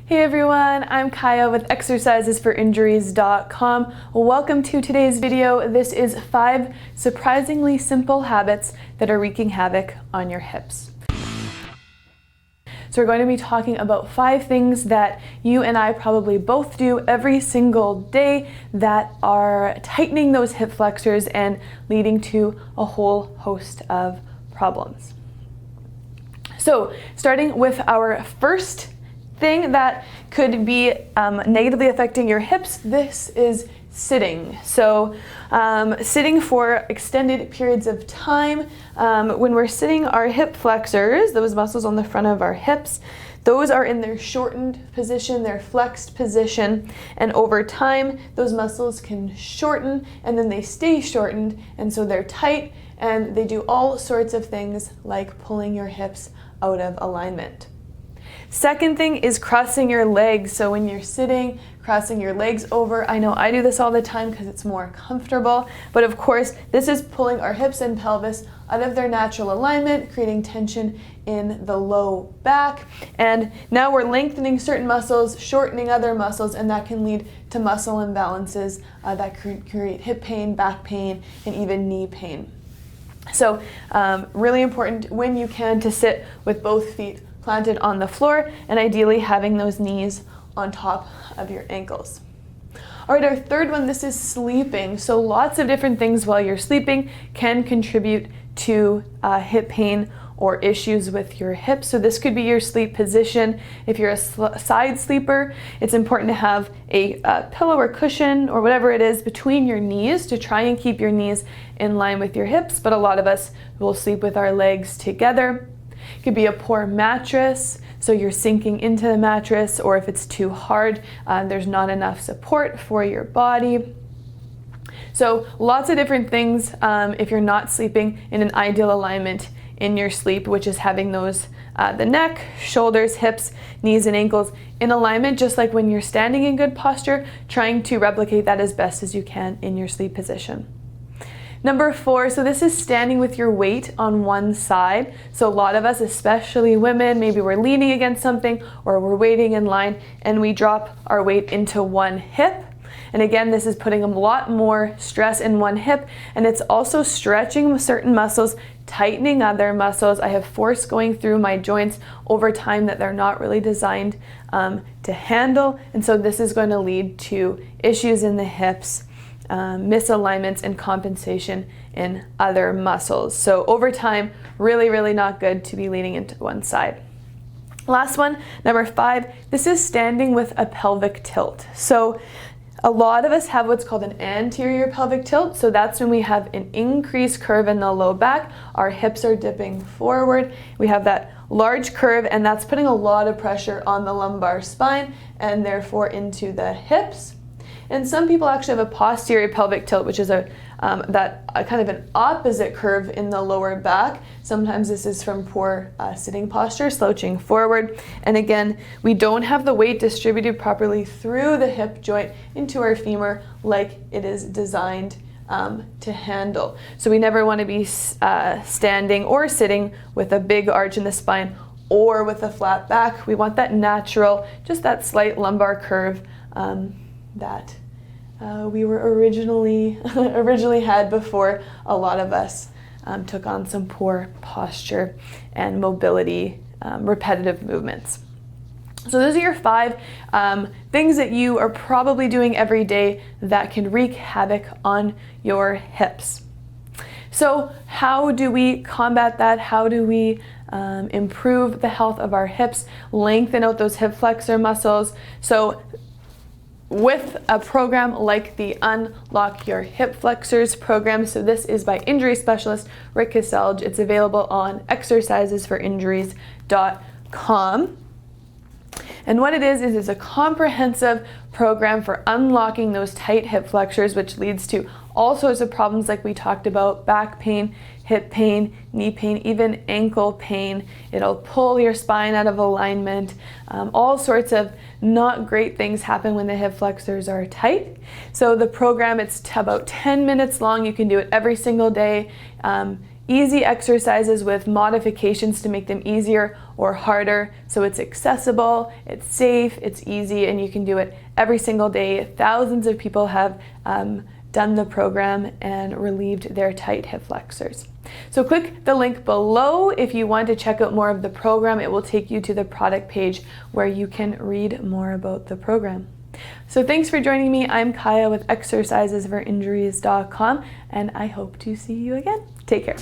Hey everyone, I'm Kaya with exercisesforinjuries.com. Welcome to today's video. This is 5 surprisingly simple habits that are wreaking havoc on your hips. So we're going to be talking about 5 things that you and I probably both do every single day that are tightening those hip flexors and leading to a whole host of problems. So starting with our first thing that could be negatively affecting your hips, this is sitting. So sitting for extended periods of time. When we're sitting, our hip flexors, those muscles on the front of our hips, those are in their shortened position, their flexed position, and over time those muscles can shorten and then they stay shortened, and so they're tight and they do all sorts of things like pulling your hips out of alignment. Second thing is crossing your legs. So when you're sitting, crossing your legs over. I know I do this all the time because it's more comfortable, but of course this is pulling our hips and pelvis out of their natural alignment, creating tension in the low back. And now we're lengthening certain muscles, shortening other muscles, and that can lead to muscle imbalances that create hip pain, back pain, and even knee pain. So really important when you can to sit with both feet planted on the floor, and ideally having those knees on top of your ankles. All right, our third one, this is sleeping. So lots of different things while you're sleeping can contribute to hip pain or issues with your hips. So this could be your sleep position. If you're a side sleeper, it's important to have a pillow or cushion or whatever it is between your knees to try and keep your knees in line with your hips, but a lot of us will sleep with our legs together. It could be a poor mattress, so you're sinking into the mattress, or if it's too hard, there's not enough support for your body. So lots of different things if you're not sleeping in an ideal alignment in your sleep, which is having those the neck, shoulders, hips, knees, and ankles in alignment, just like when you're standing in good posture, trying to replicate that as best as you can in your sleep position. Number 4, so this is standing with your weight on one side. So a lot of us, especially women, maybe we're leaning against something or we're waiting in line and we drop our weight into one hip. And again, this is putting a lot more stress in one hip, and it's also stretching certain muscles, tightening other muscles. I have force going through my joints over time that they're not really designed to handle. And so this is going to lead to issues in the hips, misalignments, and compensation in other muscles. So over time, really not good to be leaning into one side. Last one, number 5, this is standing with a pelvic tilt. So a lot of us have what's called an anterior pelvic tilt. So that's when we have an increased curve in the low back. Our hips are dipping forward. We have that large curve, and that's putting a lot of pressure on the lumbar spine and therefore into the hips. And some people actually have a posterior pelvic tilt, which is a kind of an opposite curve in the lower back. Sometimes this is from poor sitting posture, slouching forward. And again, we don't have the weight distributed properly through the hip joint into our femur like it is designed to handle. So we never want to be standing or sitting with a big arch in the spine or with a flat back. We want that natural, just that slight lumbar curve that we were originally had before a lot of us took on some poor posture and mobility, repetitive movements. So those are your 5 things that you are probably doing every day that can wreak havoc on your hips. So how do we combat that? How do we improve the health of our hips, lengthen out those hip flexor muscles? So with a program like the Unlock Your Hip Flexors program. So this is by injury specialist Rick Caselge. It's available on exercisesforinjuries.com. And what it is a comprehensive program for unlocking those tight hip flexors, which leads to all sorts of problems like we talked about: back pain, hip pain, knee pain, even ankle pain. It'll pull your spine out of alignment. All sorts of not great things happen when the hip flexors are tight. So the program, it's about 10 minutes long. You can do it every single day. easy exercises with modifications to make them easier or harder. So it's accessible, it's safe, it's easy, and you can do it every single day. Thousands of people have done the program and relieved their tight hip flexors. So click the link below if you want to check out more of the program. It will take you to the product page where you can read more about the program. So thanks for joining me. I'm Kaya with exercisesforinjuries.com, and I hope to see you again. Take care.